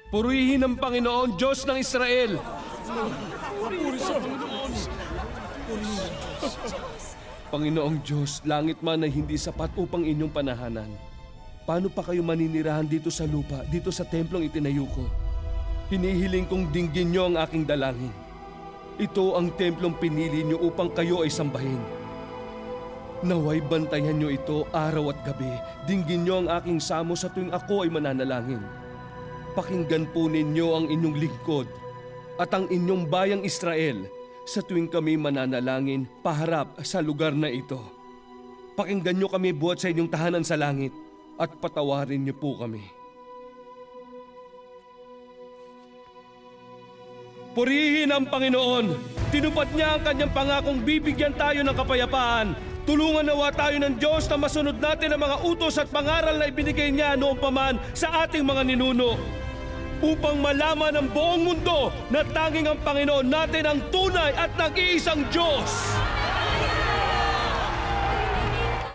Purihin ang Panginoon, Diyos ng Israel! Panginoong Diyos, langit man ay hindi sapat upang inyong panahanan. Paano pa kayo maninirahan dito sa lupa, dito sa templong itinayo ko? Hinihiling kong dinggin niyo ang aking dalangin. Ito ang templong pinili niyo upang kayo ay sambahin. Naway bantayan niyo ito araw at gabi. Dinggin niyo ang aking samo sa tuwing ako ay mananalangin. Pakinggan po ninyo ang inyong lingkod at ang inyong bayang Israel sa tuwing kami mananalangin paharap sa lugar na ito. Pakinggan niyo kami buhat sa inyong tahanan sa langit at patawarin niyo po kami. Purihin ang Panginoon! Tinupad niya ang kanyang pangakong bibigyan tayo ng kapayapaan. Tulungan nawa tayo ng Diyos na masunod natin ang mga utos at pangaral na ibinigay niya noong paman sa ating mga ninuno. Upang malaman ng buong mundo na tanging ang Panginoon natin ang tunay at nag-iisang Diyos.